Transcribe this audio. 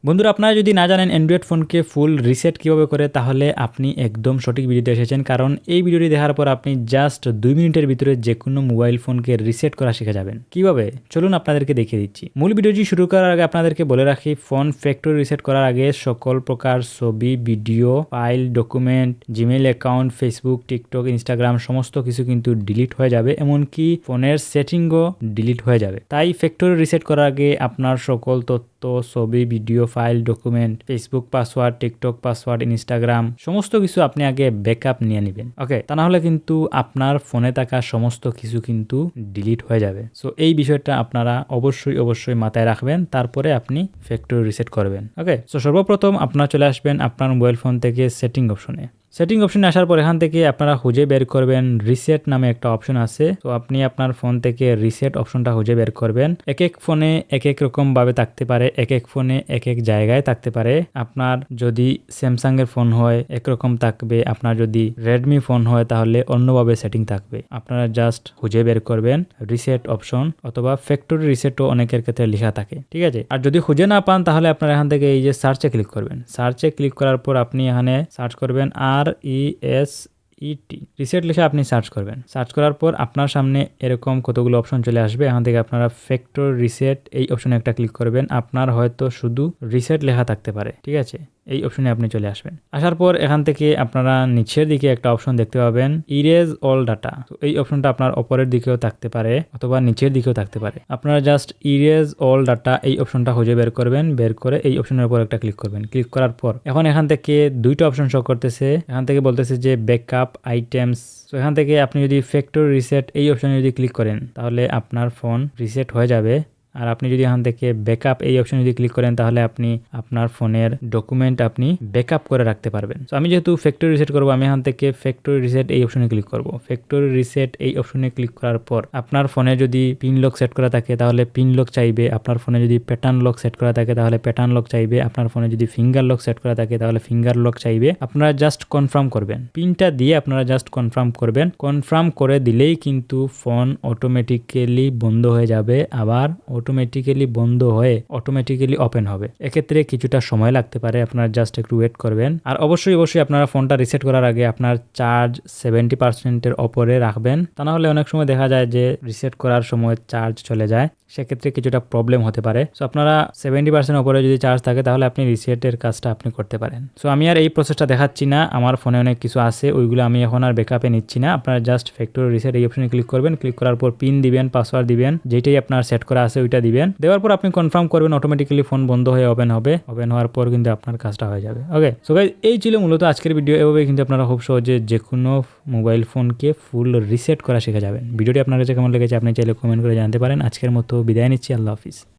বন্ধুরা, আপনারা যদি না জানেন অ্যান্ড্রয়েড ফোনকে ফুল রিসেট কিভাবে করে, তাহলে আপনি একদম সঠিক ভিডিওতে এসেছেন। কারণ এই ভিডিওটি দেখার পর আপনি জাস্ট 2 মিনিটের ভিতরে যে কোনো মোবাইল ফোনকে রিসেট করা শিখে যাবেন। কিভাবে চলুন আপনাদেরকে দেখিয়ে দিচ্ছি। মূল ভিডিওটি শুরু করার আগে আপনাদেরকে বলে রাখি, ফোন ফ্যাক্টরি রিসেট করার আগে সকল প্রকার ছবি, video, file, document, Gmail account, Facebook, TikTok, Instagram সমস্ত কিছু কিন্তু ডিলিট হয়ে যাবে, এমনকি ফোনের সেটিংও ডিলিট হয়ে যাবে। তাই ফ্যাক্টরি রিসেট করার আগে আপনার সকল তথ্য, ছবি, video, file, document, Facebook password, TikTok password, Instagram সমস্ত কিছু আপনি আগে ব্যাকআপ নিয়ে নেবেন। ওকে, তা না হলে কিন্তু আপনার ফোনে থাকা সমস্ত কিছু কিন্তু ডিলিট হয়ে যাবে। সো এই বিষয়টা আপনারা অবশ্যই মাথায় রাখবেন, তারপরে আপনি ফ্যাক্টরি রিসেট করবেন। ওকে, সো সর্বপ্রথম আপনারা চলে আসবেন আপনার মোবাইল ফোন থেকে সেটিং অপশনে। সেটিং অপশনে আসার পর এখান থেকে আপনারা খুঁজে বের করবেন রিসেট নামে একটা অপশন আছে। তো আপনি আপনার ফোন থেকে রিসেট অপশনটা খুঁজে বের করবেন। এক এক ফোনে এক এক রকম ভাবে থাকতে পারে, এক এক ফোনে এক এক জায়গায় থাকতে পারে। আপনার যদি স্যামসাং এর ফোন হয় একরকম থাকবে, আপনার যদি রেডমি ফোন হয় তাহলে অন্যভাবে সেটিং থাকবে। আপনারা জাস্ট খুঁজে বের করবেন রিসেট অপশন, অথবা ফ্যাক্টরি রিসেটও অনেকের ক্ষেত্রে লেখা থাকে, ঠিক আছে। আর যদি খুঁজে না পান তাহলে আপনারা এখান থেকে এই যে সার্চে ক্লিক করবেন। সার্চে ক্লিক করার পর আপনি এখানে সার্চ করবেন RESET রিসেট লিখে আপনি সার্চ করবেন। সার্চ করার পর আপনার সামনে এরকম কতগুলো অপশন চলে আসবে। এখান থেকে আপনারা ফ্যাক্টরি রিসেট এই অপশনে একটা ক্লিক করবেন। আপনার হয়তো শুধু রিসেট লেখা থাকতে পারে, ঠিক আছে। এই অপশনে আপনি চলে আসবেন। আসার পর এখান থেকে আপনারা নিচের দিকে একটা অপশন দেখতে পাবেন, ইরেজ অল ডাটা। তো এই অপশনটা আপনার উপরের দিকেও থাকতে পারে অথবা নিচের দিকেও থাকতে পারে। আপনারা জাস্ট ইরেজ অল ডাটা এই অপশনটা খুঁজে বের করবেন। বের করে এই অপশনের উপর একটা ক্লিক করবেন। ক্লিক করার পর এখন এখান থেকে দুইটা অপশন শো করতেছে। এখান থেকে বলতেছে যে ব্যাকআপ আইটেমস। তো এখান থেকে আপনি যদি ফ্যাক্টরি রিসেট এই অপশনে যদি ক্লিক করেন তাহলে আপনার ফোন রিসেট হয়ে যাবে। আর আপনি যদি এখান থেকে ব্যাকআপ এই অপশনে যদি ক্লিক করেন তাহলে আপনি আপনার ফোনের ডকুমেন্ট আপনি ব্যাকআপ করে রাখতে পারবেন। তো আমি যেহেতু ফ্যাক্টরি রিসেট করবো, আমি এখান থেকে ফ্যাক্টরি রিসেট এই অপশনে ক্লিক করব। ফ্যাক্টরি রিসেট এই অপশনে ক্লিক করার পর আপনার ফোনে যদি পিন লক সেট করা থাকে তাহলে পিন লক চাইবে, আপনার ফোনে যদি প্যাটার্ন লক সেট করা থাকে তাহলে প্যাটার্ন লক চাইবে, আপনার ফোনে যদি ফিঙ্গার লক সেট করা থাকে তাহলে ফিঙ্গার লক চাইবে। আপনারা জাস্ট কনফার্ম করবেন, পিনটা দিয়ে আপনারা জাস্ট কনফার্ম করবেন। কনফার্ম করে দিলেই কিন্তু ফোন অটোমেটিক্যালি বন্ধ হয়ে যাবে, আবার অটোমেটিক্যালি বন্ধ হয়ে অটোমেটিক্যালি ওপেন হবে। এক্ষেত্রে কিছুটা সময় লাগতে পারে, আপনারা জাস্ট একটু ওয়েট করবেন। আর অবশ্যই আপনারা ফোনটা রিসেট করার আগে আপনার চার্জ 70% ওপরে রাখবেন। তা না হলে অনেক সময় দেখা যায় যে রিসেট করার সময় চার্জ চলে যায়, সেক্ষেত্রে কিছুটা প্রবলেম হতে পারে। সো আপনারা 70% ওপরে যদি চার্জ থাকে তাহলে আপনি রিসেটের কাজটা আপনি করতে পারেন। সো আমি আর এই প্রসেসটা দেখাচ্ছি না, আমার ফোনে অনেক কিছু আছে, ওইগুলো আমি এখন আর ব্যাকআপে নিচ্ছি না। আপনারা জাস্ট ফ্যাক্টরি রিসেট এই অপশনে ক্লিক করবেন। ক্লিক করার পর পিন দিবেন, পাসওয়ার্ড দিবেন, যেটাই আপনার সেট করা আছে ওইটা দিবেন। দেওয়ার পর আপনি কনফার্ম করবেন, অটোমেটিক্যালি ফোন বন্ধ হয়ে ওপেন হবে। ওপেন হওয়ার পর কিন্তু আপনার কাজটা হয়ে যাবে। ওকে, সো গাইস এই ছিল মূলত আজকের ভিডিও। এভাবে কিন্তু আপনারা খুব সহজে যে কোনো মোবাইল ফোনকে ফুল রিসেট করা শিখে যাবেন। ভিডিওটি আপনার কাছে কেমন লেগেছে আপনি চাইলে কমেন্ট করে জানাতে পারেন। আজকের মতো বিদায় নিচ্ছি, আল্লাহ হাফিজ।